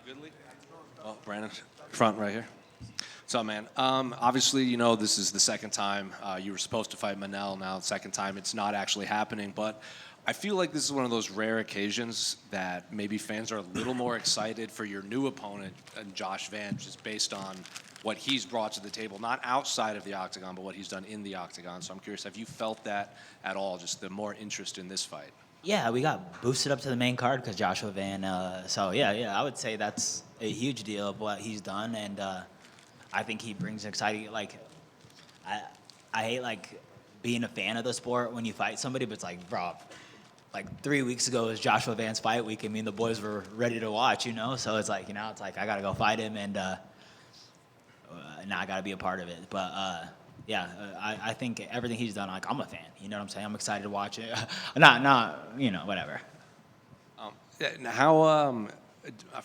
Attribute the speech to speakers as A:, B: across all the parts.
A: Goodley? Oh, Brandon, front right here. What's up, man? Obviously, this is the second time you were supposed to fight Manel. Now, the second time, it's not actually happening. But I feel like this is one of those rare occasions that maybe fans are a little more excited for your new opponent, Josh Van, just based on what he's brought to the table, not outside of the octagon, but what he's done in the octagon. So I'm curious, have you felt that at all, just the more interest in this fight?
B: Yeah, we got boosted up to the main card because Joshua Van. So yeah, I would say that's a huge deal of what he's done, and I think he brings exciting. Like, I hate like being a fan of the sport when you fight somebody, but it's like, bro, like 3 weeks ago was Joshua Van's fight week. I mean, the boys were ready to watch, So it's like, it's like I gotta go fight him, and now I gotta be a part of it. But yeah, I think everything he's done, like I'm a fan. You know what I'm saying? I'm excited to watch it. not whatever.
A: How,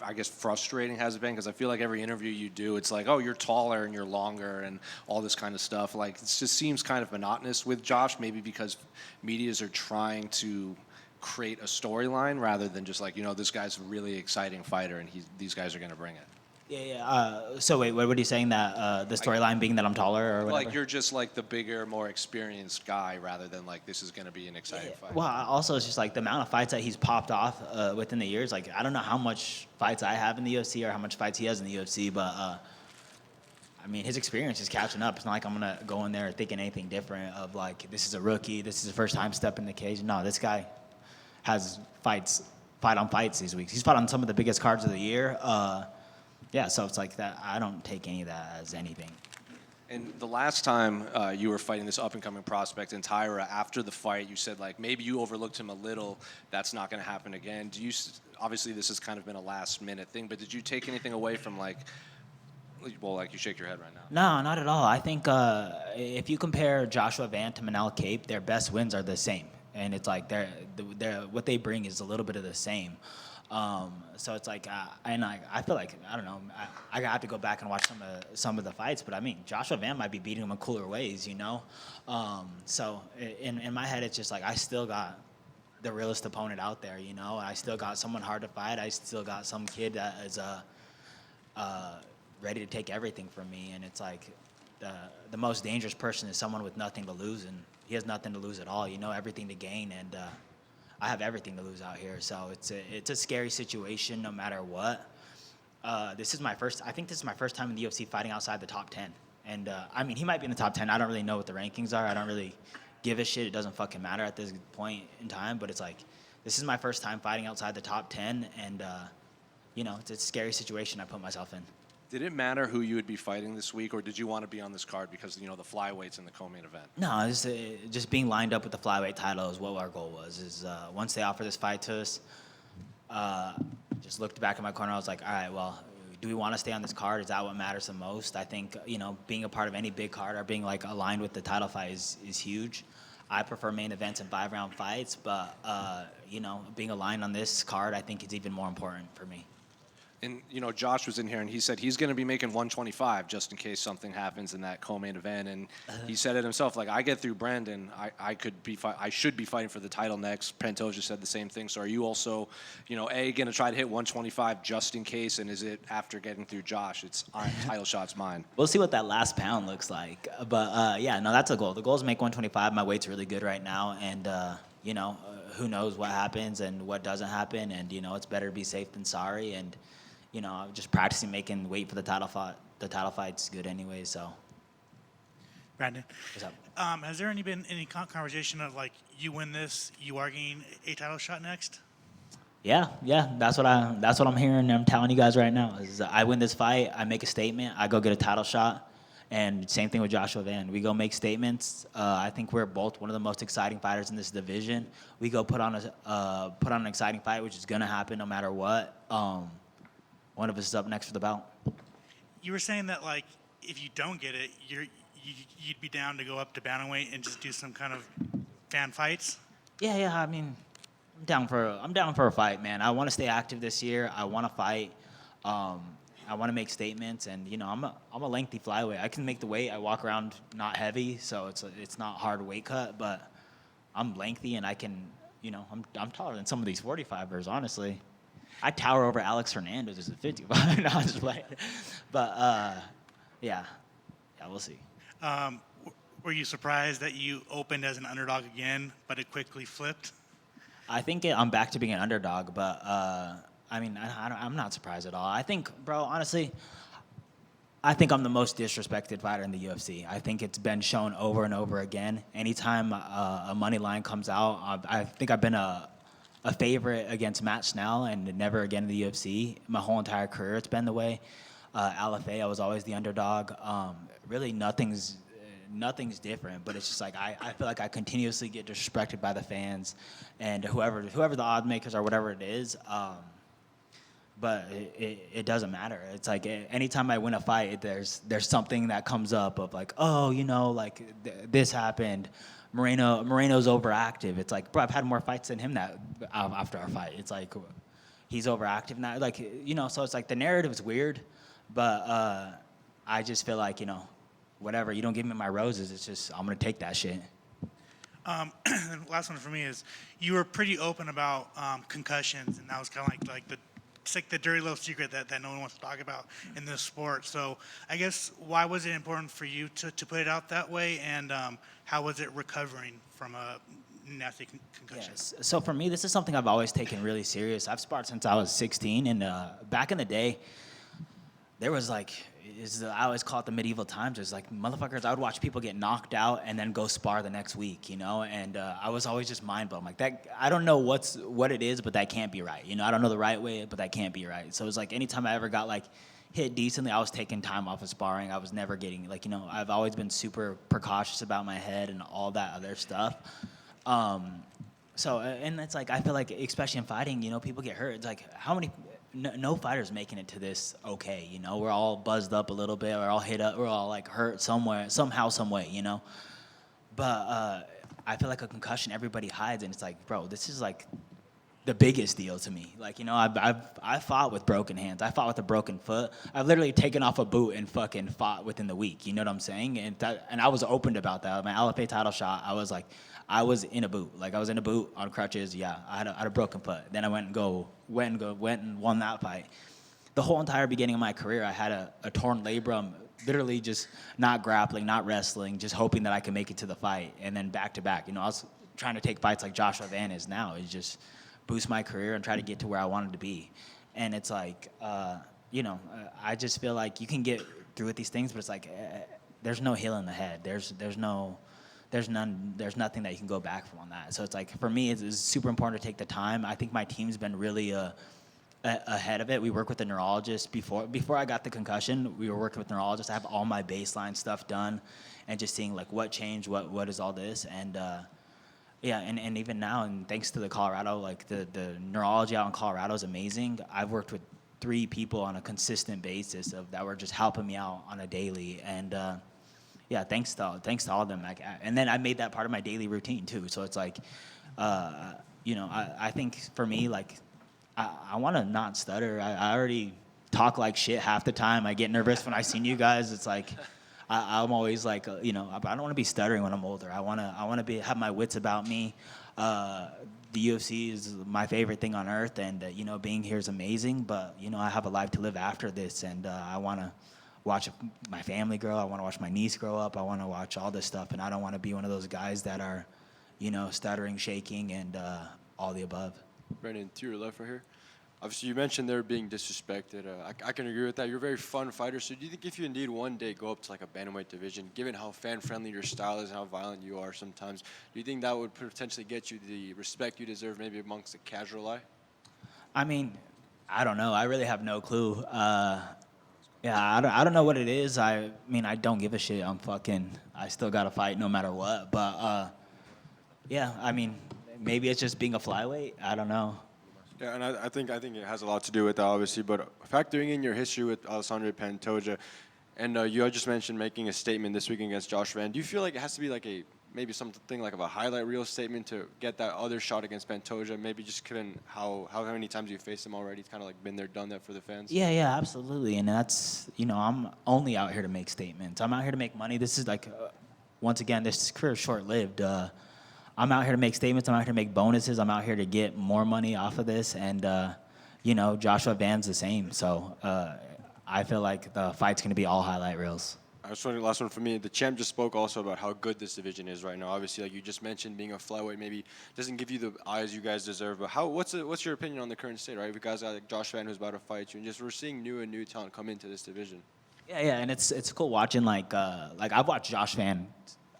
A: I guess, frustrating has it been? Because I feel like every interview you do, it's like, oh, you're taller and you're longer and all this kind of stuff. Like, it just seems kind of monotonous with Josh, maybe because medias are trying to create a storyline rather than just like, this guy's a really exciting fighter and these guys are going to bring it.
B: Yeah. So wait, what are you saying? That the storyline being that I'm taller or whatever?
A: Like you're just like the bigger, more experienced guy rather than like this is going to be an exciting fight.
B: Well, also it's just like the amount of fights that he's popped off within the years. Like I don't know how much fights I have in the UFC or how much fights he has in the UFC, but I mean his experience is catching up. It's not like I'm gonna go in there thinking anything different of like this is a rookie, this is his first time stepping the cage. No, this guy has fight on fights these weeks. He's fought on some of the biggest cards of the year. Yeah, so it's like that. I don't take any of that as anything.
A: And the last time you were fighting this up-and-coming prospect in Tyra, after the fight, you said, like, maybe you overlooked him a little. That's not going to happen again. Obviously, this has kind of been a last-minute thing, but did you take anything away from, like you shake your head right now?
B: No, not at all. I think if you compare Joshua Van to Manel Cape, their best wins are the same. And it's like what they bring is a little bit of the same. So it's like, and I feel like, I don't know, I have to go back and watch some of the fights, but I mean, Joshua Van might be beating him in cooler ways, So in my head, it's just like, I still got the realest opponent out there, I still got someone hard to fight. I still got some kid that is ready to take everything from me. And it's like, the most dangerous person is someone with nothing to lose, and he has nothing to lose at all, everything to gain. And, I have everything to lose out here, so it's a scary situation no matter what. This is my first time in the UFC fighting outside the top 10. And I mean, he might be in the top 10. I don't really know what the rankings are. I don't really give a shit. It doesn't fucking matter at this point in time. But it's like, this is my first time fighting outside the top 10, and it's a scary situation I put myself in.
A: Did it matter who you would be fighting this week, or did you want to be on this card because, the flyweight's in the co-main event?
B: No, just being lined up with the flyweight title is what our goal was. Once they offered this fight to us, just looked back in my corner. I was like, all right, well, do we want to stay on this card? Is that what matters the most? I think, being a part of any big card or being, like, aligned with the title fight is huge. I prefer main events and 5-round fights, but, being aligned on this card, I think is even more important for me.
A: And, Josh was in here, and he said he's going to be making 125 just in case something happens in that co-main event. And he said it himself, like, I get through Brandon, I should be fighting for the title next. Pantosia said the same thing. So are you also, going to try to hit 125 just in case? And is it after getting through Josh, it's title shot's mine?
B: We'll see what that last pound looks like. But, yeah, no, that's a goal. The goal is to make 125. My weight's really good right now. And, who knows what happens and what doesn't happen. And, it's better to be safe than sorry. And, just practicing making weight for the title fight. The title fight's good anyway, so.
C: Brandon,
B: what's up?
C: Has there been any conversation of like you win this, you are getting a title shot next?
B: Yeah, that's what I'm hearing. And I'm telling you guys right now is I win this fight, I make a statement, I go get a title shot, and same thing with Joshua Van. We go make statements. I think we're both one of the most exciting fighters in this division. We go put on an exciting fight, which is gonna happen no matter what. One of us is up next for the belt.
C: You were saying that, like, if you don't get it, you'd be down to go up to bantamweight and just do some kind of fan fights?
B: Yeah. I mean, I'm down for a fight, man. I want to stay active this year. I want to fight. I want to make statements, and I'm a lengthy flyweight. I can make the weight. I walk around not heavy, so it's not hard weight cut, but I'm lengthy and I can, I'm taller than some of these 45ers, honestly. I tower over Alex Hernandez as a 55. No, I'm just playing. But yeah, we'll see.
C: Were you surprised that you opened as an underdog again, but it quickly flipped?
B: I think I'm back to being an underdog, but I mean, I'm not surprised at all. I think, bro, honestly, I think I'm the most disrespected fighter in the UFC. I think it's been shown over and over again. Anytime a money line comes out, I think I've been a favorite against Matt Snell and never again in the UFC. My whole entire career, it's been the way. LFA, I was always the underdog. Really, nothing's different, but it's just like I feel like I continuously get disrespected by the fans and whoever the odd makers are, whatever it is. But it doesn't matter. It's like anytime I win a fight, there's something that comes up of like, oh, like this happened. Moreno's overactive. It's like, bro, I've had more fights than him after our fight. It's like he's overactive now. Like, so it's like the narrative is weird, but I just feel like, whatever, you don't give me my roses, it's just I'm gonna take that shit.
C: And last one for me is you were pretty open about concussions, and that was kind of like the dirty little secret that no one wants to talk about in this sport. So I guess why was it important for you to put it out that way, and how was it recovering from a nasty concussion?
B: Yes. So for me, this is something I've always taken really serious. I've sparred since I was 16, and back in the day, there was like, I always call it the medieval times. There's like motherfuckers, I would watch people get knocked out and then go spar the next week, and I was always just mind blown. Like that, I don't know what it is, but that can't be right. I don't know the right way, but that can't be right. So it was like anytime I ever got like hit decently, I was taking time off of sparring. I was never getting like, I've always been super precautious about my head and all that other stuff. So, and it's like, I feel like, especially in fighting, people get hurt. It's like, how many, no fighter's making it to this okay, We're all buzzed up a little bit, we're all hit up, we're all like hurt somewhere, somehow, some way, But I feel like a concussion, everybody hides, and it's like, bro, this is like the biggest deal to me. Like, I've fought with broken hands, I fought with a broken foot, I've literally taken off a boot and fucking fought within the week, you know what I'm saying? And I was open about that. My LFA title shot, I was like, I was in a boot. Like, I was in a boot on crutches. Yeah, I had a broken foot. Then I went and won that fight. The whole entire beginning of my career, I had a torn labrum, literally just not grappling, not wrestling, just hoping that I could make it to the fight. And then back to back, I was trying to take fights like Joshua Van is now. It's just boost my career and try to get to where I wanted to be. And it's like, I just feel like you can get through with these things, but it's like there's no hill in the head. There's nothing that you can go back from on that. So it's like, for me, it's super important to take the time. I think my team's been really ahead of it. We work with a neurologist before I got the concussion. We were working with neurologists. I have all my baseline stuff done, and just seeing like what changed, what is all this, and and even now, and thanks to the Colorado, like the neurology out in Colorado is amazing. I've worked with 3 people on a consistent basis that were just helping me out on a daily, and yeah, thanks to all of them. Like, and then I made that part of my daily routine too. So it's like, I think for me, like, I want to not stutter. I already talk like shit half the time. I get nervous when I see you guys. It's like, I'm always like, I don't want to be stuttering when I'm older. I want to have my wits about me. The UFC is my favorite thing on earth, and being here is amazing. But I have a life to live after this, and I want to watch my family grow. I want to watch my niece grow up. I want to watch all this stuff, and I don't want to be one of those guys that are, stuttering, shaking, and all the above.
D: Brandon, to your left right here. Obviously, you mentioned they're being disrespected. I can agree with that. You're a very fun fighter. So do you think if you indeed one day go up to like a bantamweight division, given how fan-friendly your style is and how violent you are sometimes, do you think that would potentially get you the respect you deserve maybe amongst the casual eye?
B: I mean, I don't know. I really have no clue. I don't know what it is. I mean, I don't give a shit. I still got to fight no matter what. But, I mean, maybe it's just being a flyweight. I don't know.
D: Yeah, and I think it has a lot to do with that, obviously. But factoring in your history with Alessandro Pantoja, and you just mentioned making a statement this week against Josh Van, do you feel like it has to be like maybe something like of a highlight reel statement to get that other shot against Pantoja? Maybe just given how many times you faced him already, it's kind of like been there, done that for the fans.
B: Yeah, absolutely. And that's, I'm only out here to make statements. I'm out here to make money. This is like, once again, this career is short-lived. I'm out here to make statements. I'm out here to make bonuses. I'm out here to get more money off of this. And, Joshua Van's the same. So I feel like the fight's going to be all highlight reels.
D: I was wondering, last one for me. The champ just spoke also about how good this division is right now. Obviously, like you just mentioned, being a flyweight maybe doesn't give you the eyes you guys deserve. But what's your opinion on the current state, right? Because like Josh Van, who's about to fight you, and just we're seeing new talent come into this division.
B: Yeah, and it's cool watching like I've watched Josh Van.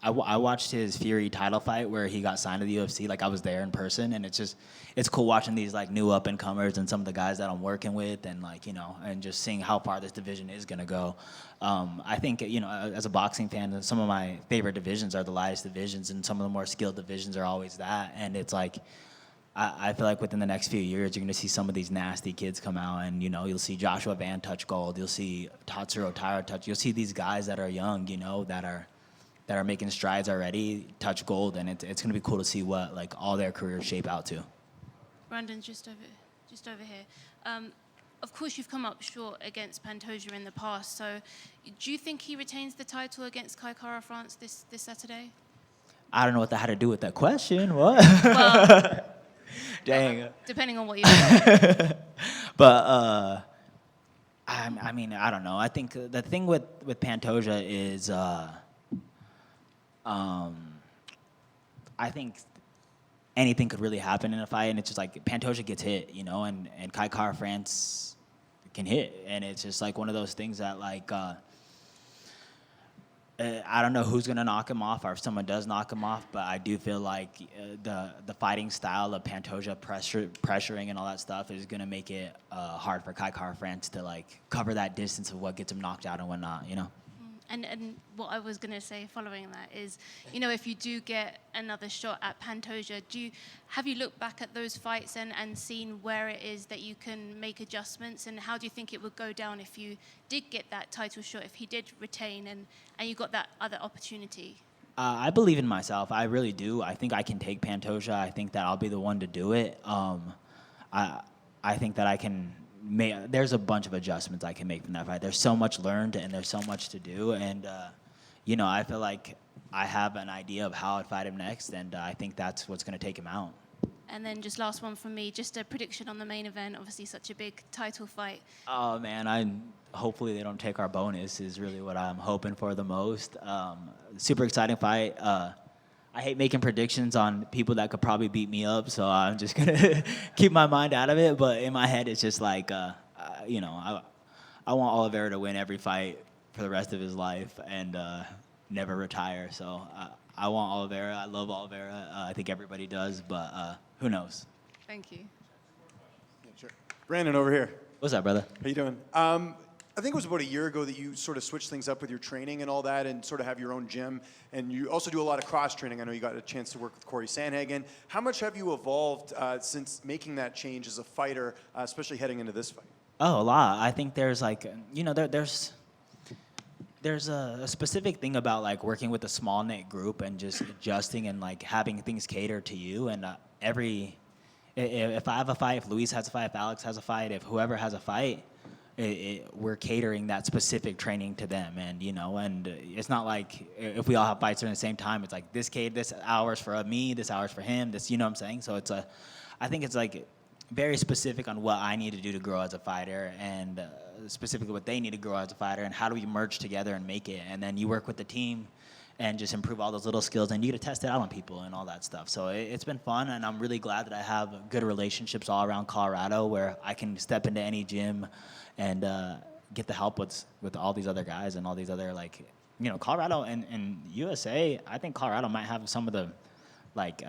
B: I watched his Fury title fight where he got signed to the UFC. Like I was there in person, and it's cool watching these like new up and comers and some of the guys that I'm working with, and and just seeing how far this division is gonna go. I think as a boxing fan, some of my favorite divisions are the lightest divisions, and some of the more skilled divisions are always that. And it's like I feel like within the next few years, you're gonna see some of these nasty kids come out, and you'll see Joshua Van touch gold. You'll see Tatsuro Taira touch. You'll see these guys that are young, that are making strides already, touch gold, and it's going to be cool to see what like all their careers shape out to.
E: Brandon, just over here. Of course, you've come up short against Pantosia in the past. So, do you think he retains the title against Kai Kara France this Saturday?
B: I don't know what that had to do with that question. What?
E: Well,
B: Dang.
E: depending on what you think.
B: But I mean, I don't know. I think the thing with Pantosia is. I think anything could really happen in a fight, and it's just like Pantosia gets hit, and Kai Kara France can hit, and it's just like one of those things that like I don't know who's gonna knock him off, or if someone does knock him off, but I do feel like the fighting style of Pantosia pressuring and all that stuff is gonna make it hard for Kai Kara France to like cover that distance of what gets him knocked out and whatnot,
E: And what I was going to say following that is, if you do get another shot at Pantosia, have you looked back at those fights and seen where it is that you can make adjustments? And how do you think it would go down if you did get that title shot, if he did retain and you got that other opportunity?
B: I believe in myself. I really do. I think I can take Pantosia. I think that I'll be the one to do it. I think that I can. There's a bunch of adjustments I can make from that fight. There's so much learned, and there's so much to do, and I feel like I have an idea of how I'd fight him next, and I think that's what's going to take him out.
E: And then just last one from me, just a prediction on the main event. Obviously, such a big title fight.
B: Oh man, hopefully they don't take our bonus is really what I'm hoping for the most. Super exciting fight. I hate making predictions on people that could probably beat me up, so I'm just gonna keep my mind out of it. But in my head, it's just like, I want Oliveira to win every fight for the rest of his life and never retire. So I want Oliveira. I love Oliveira. I think everybody does, but who knows?
E: Thank you.
F: Yeah, sure. Brandon over here.
B: What's up, brother?
F: How you doing? I think it was about a year ago that you sort of switched things up with your training and all that and sort of have your own gym. And you also do a lot of cross-training. I know you got a chance to work with Cory Sandhagen. How much have you evolved since making that change as a fighter, especially heading into this fight?
B: Oh, a lot. I think there's like, there's a specific thing about like working with a small knit group and just adjusting and like having things cater to you. And if I have a fight, if Luis has a fight, if Alex has a fight, if whoever has a fight, we're catering that specific training to them, and and it's not like if we all have fights during the same time, it's like this hour's for me, this hour's for him, this, what I'm saying? So I think it's like very specific on what I need to do to grow as a fighter, and specifically what they need to grow as a fighter, and how do we merge together and make it, and then you work with the team and just improve all those little skills, and you get to test it out on people and all that stuff. So it's been fun, and I'm really glad that I have good relationships all around Colorado where I can step into any gym and get the help with all these other guys and all these other, like, Colorado and USA. I think Colorado might have some of the, like,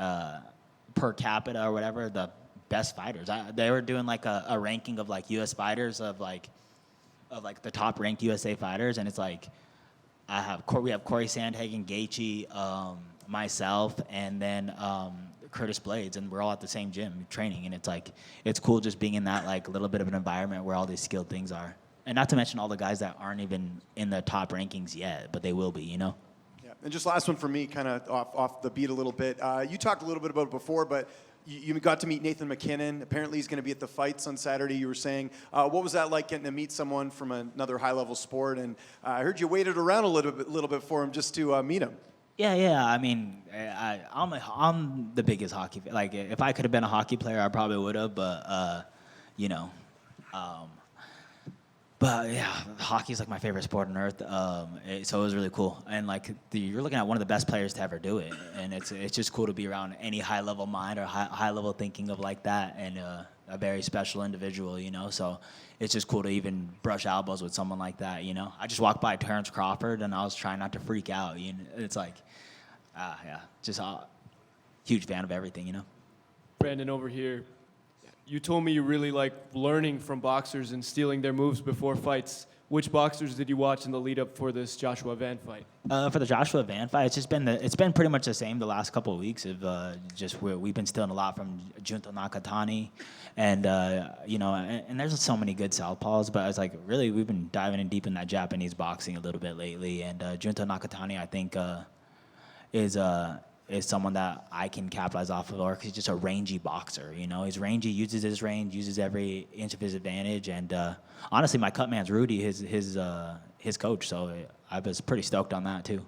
B: per capita or whatever, the best fighters. They were doing, like, a ranking of, like, U.S. fighters of the top-ranked USA fighters, and it's like, we have Cory Sandhagen, Gaethje, myself, and then Curtis Blades, and we're all at the same gym training, and it's like it's cool just being in that like little bit of an environment where all these skilled things are, and not to mention all the guys that aren't even in the top rankings yet, but they will be,
F: Yeah, and just last one for me, kind of off the beat a little bit. You talked a little bit about it before, but you got to meet Nathan McKinnon. Apparently, he's going to be at the fights on Saturday. You were saying, what was that like getting to meet someone from another high-level sport? And I heard you waited around a little bit for him just to meet him.
B: Yeah. I mean, I'm the biggest hockey. Like, if I could have been a hockey player, I probably would have. But you know. But yeah, hockey is like my favorite sport on earth. So it was really cool, and like you're looking at one of the best players to ever do it, and it's just cool to be around any high level mind or high level thinking of like that, and a very special individual, you know. So it's just cool to even brush elbows with someone like that, you know. I just walked by Terrence Crawford, and I was trying not to freak out. You know, it's like, yeah, just a huge fan of everything, you know.
G: Brandon, over here, you told me you really like learning from boxers and stealing their moves before fights. Which boxers did you watch in the lead up for this Joshua Van fight?
B: For the Joshua Van fight, it's been pretty much the same the last couple of weeks. Of we've been stealing a lot from Junto Nakatani, and you know, and there's so many good southpaws. But it's like really we've been diving in deep in that Japanese boxing a little bit lately. And Junto Nakatani, I think, is someone that I can capitalize off of, or he's just a rangy boxer. You know, he's rangy, uses his range, uses every inch of his advantage, and honestly, my cut man's Rudy, his coach. So I was pretty stoked on that too.